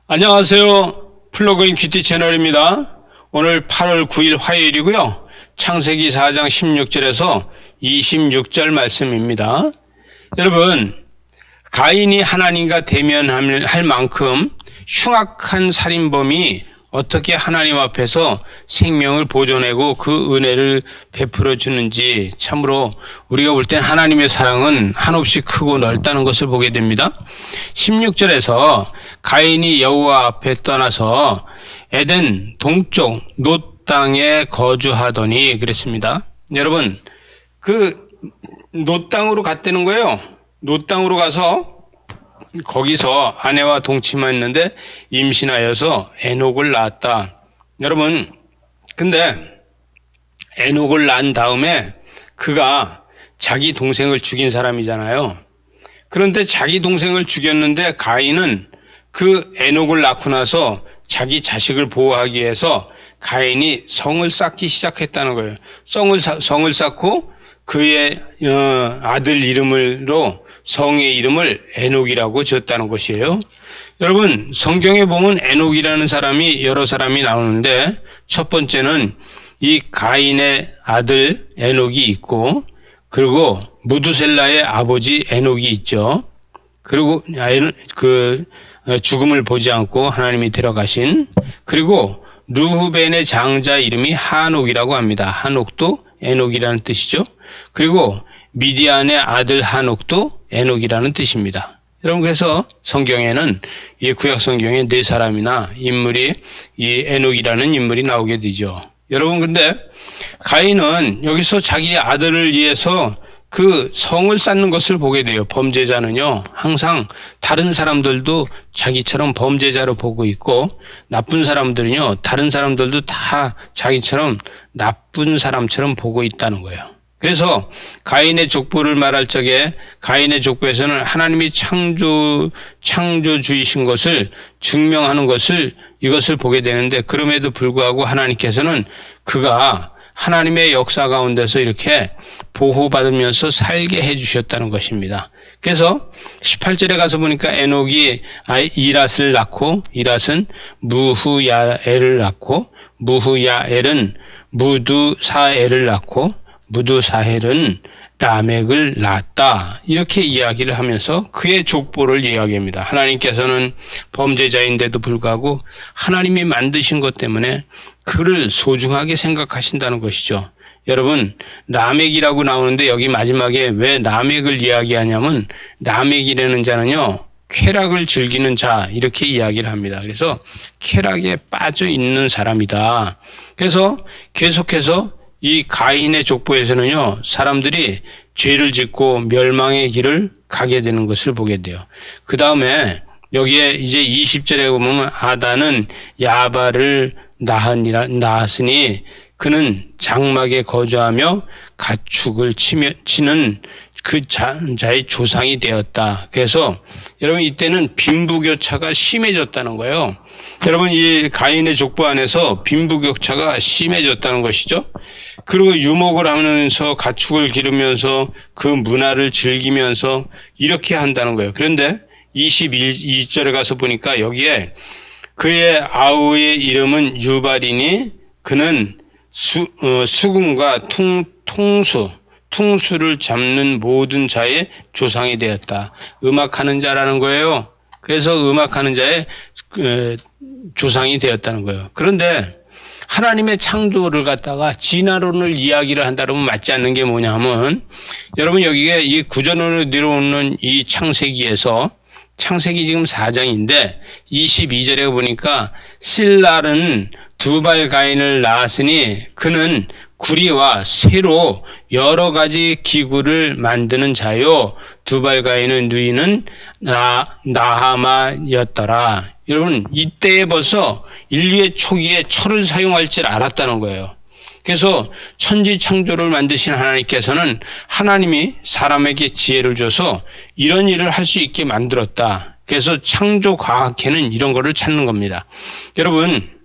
안녕하세요. 플러그인 큐티 채널입니다. 오늘 8월 9일 화요일이고요. 창세기 4장 16절에서 26절 말씀입니다. 여러분, 가인이 하나님과 대면할 만큼 흉악한 살인범이 어떻게 하나님 앞에서 생명을 보존하고 그 은혜를 베풀어 주는지 참으로 우리가 볼 땐 하나님의 사랑은 한없이 크고 넓다는 것을 보게 됩니다. 16절에서 가인이 여호와 앞에 떠나서 에덴 동쪽 놋 땅에 거주하더니 그랬습니다. 여러분, 그 놋 땅으로 갔다는 거예요. 놋 땅으로 가서 거기서 아내와 동침했는데 임신하여서 에녹을 낳았다. 여러분, 근데 에녹을 낳은 다음에 그가 자기 동생을 죽인 사람이잖아요. 그런데 자기 동생을 죽였는데 가인은 그 에녹을 낳고 나서 자기 자식을 보호하기 위해서 가인이 성을 쌓기 시작했다는 거예요. 성을 쌓고 그의 아들 이름으로 성의 이름을 에녹이라고 지었다는 것이에요. 여러분, 성경에 보면 에녹이라는 사람이 여러 사람이 나오는데 첫 번째는 이 가인의 아들 에녹이 있고, 그리고 무두셀라의 아버지 에녹이 있죠. 그리고 그 죽음을 보지 않고 하나님이 데려가신, 그리고 르후벤의 장자 이름이 하녹이라고 합니다. 하녹도 에녹이라는 뜻이죠. 그리고 미디안의 아들 하녹도 에녹이라는 뜻입니다. 여러분, 그래서 성경에는 이 구약 성경에 네 사람이나 인물이 이 에녹이라는 인물이 나오게 되죠. 여러분, 근데 가인은 여기서 자기 아들을 위해서 그 성을 쌓는 것을 보게 돼요. 범죄자는요, 항상 다른 사람들도 자기처럼 범죄자로 보고 있고, 나쁜 사람들은요, 다른 사람들도 다 자기처럼 나쁜 사람처럼 보고 있다는 거예요. 그래서 가인의 족보를 말할 적에 가인의 족보에서는 하나님이 창조주이신 것을 증명하는 것을 이것을 보게 되는데, 그럼에도 불구하고 하나님께서는 그가 하나님의 역사 가운데서 이렇게 보호받으면서 살게 해주셨다는 것입니다. 그래서 18절에 가서 보니까 에녹이 이랏을 낳고, 이랏은 무후야엘을 낳고, 무후야엘은 무두사엘을 낳고, 무두사헬은 라멕을 낳았다. 이렇게 이야기를 하면서 그의 족보를 이야기합니다. 하나님께서는 범죄자인데도 불구하고 하나님이 만드신 것 때문에 그를 소중하게 생각하신다는 것이죠. 여러분, 라멕이라고 나오는데 여기 마지막에 왜 라멕을 이야기하냐면, 라멕이라는 자는요, 쾌락을 즐기는 자, 이렇게 이야기를 합니다. 그래서 쾌락에 빠져 있는 사람이다. 그래서 계속해서 이 가인의 족보에서는요, 사람들이 죄를 짓고 멸망의 길을 가게 되는 것을 보게 돼요. 그 다음에 여기에 이제 20절에 보면 아다는 야발을 낳았으니 그는 장막에 거주하며 가축을 치는 그 자의 조상이 되었다. 그래서 여러분, 이때는 빈부격차가 심해졌다는 거예요. 여러분, 이 가인의 족보 안에서 빈부격차가 심해졌다는 것이죠. 그리고 유목을 하면서 가축을 기르면서 그 문화를 즐기면서 이렇게 한다는 거예요. 그런데 22절에 가서 보니까 여기에 그의 아우의 이름은 유발이니 그는 수금과 퉁수를 잡는 모든 자의 조상이 되었다. 음악하는 자라는 거예요. 그래서 음악하는 자의 조상이 되었다는 거예요. 그런데 하나님의 창조를 갖다가 진화론을 이야기를 한다 그러면 맞지 않는 게 뭐냐 하면, 여러분, 여기에 이 구전으로 내려오는 이 창세기에서, 창세기 지금 4장인데 22절에 보니까 실랄은 두발 가인을 낳았으니 그는 구리와 쇠로 여러 가지 기구를 만드는 자요, 두발 가인의 누이는 나하마였더라. 여러분, 이때에 벌써 인류의 초기에 철을 사용할 줄 알았다는 거예요. 그래서 천지 창조를 만드신 하나님께서는 하나님이 사람에게 지혜를 줘서 이런 일을 할 수 있게 만들었다. 그래서 창조과학회는 이런 거를 찾는 겁니다. 여러분,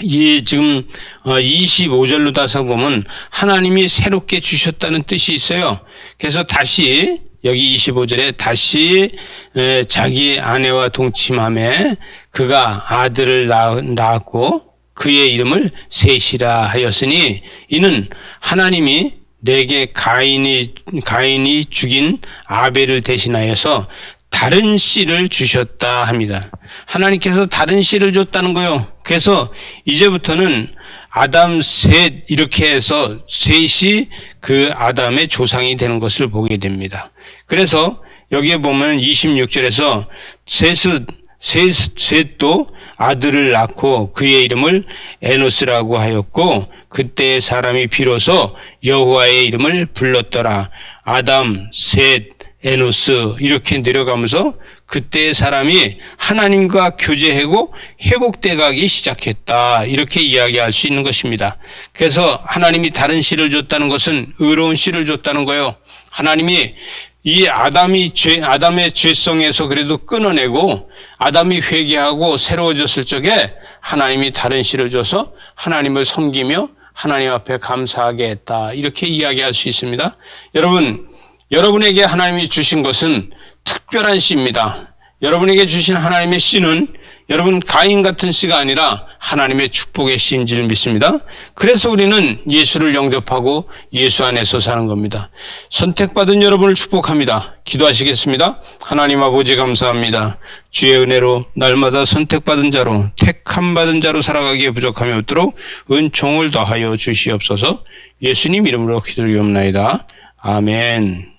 이 지금 25절로 다서 보면 하나님이 새롭게 주셨다는 뜻이 있어요. 그래서 다시 여기 25절에 다시 자기 아내와 동침함에 그가 아들을 낳았고 그의 이름을 셋이라 하였으니 이는 하나님이 내게 가인이 죽인 아벨을 대신하여서 다른 씨를 주셨다 합니다. 하나님께서 다른 씨를 줬다는 거요. 그래서 이제부터는 아담 셋 이렇게 해서 셋이 그 아담의 조상이 되는 것을 보게 됩니다. 그래서 여기에 보면 26절에서 셋도 아들을 낳고 그의 이름을 에노스라고 하였고 그때의 사람이 비로소 여호와의 이름을 불렀더라. 아담, 셋, 에노스 이렇게 내려가면서 그때의 사람이 하나님과 교제하고 회복돼 가기 시작했다. 이렇게 이야기할 수 있는 것입니다. 그래서 하나님이 다른 씨를 줬다는 것은 의로운 씨를 줬다는 거예요. 하나님이 이 아담의 죄성에서 그래도 끊어내고 아담이 회개하고 새로워졌을 적에 하나님이 다른 씨를 줘서 하나님을 섬기며 하나님 앞에 감사하게 했다. 이렇게 이야기할 수 있습니다. 여러분에게 하나님이 주신 것은 특별한 씨입니다. 여러분에게 주신 하나님의 씨는 여러분 가인 같은 씨가 아니라 하나님의 축복의 씨인 줄 믿습니다. 그래서 우리는 예수를 영접하고 예수 안에서 사는 겁니다. 선택받은 여러분을 축복합니다. 기도하시겠습니다. 하나님 아버지 감사합니다. 주의 은혜로 날마다 선택받은 자로 택함받은 자로 살아가기에 부족함이 없도록 은총을 더하여 주시옵소서. 예수님 이름으로 기도드리옵나이다. 아멘.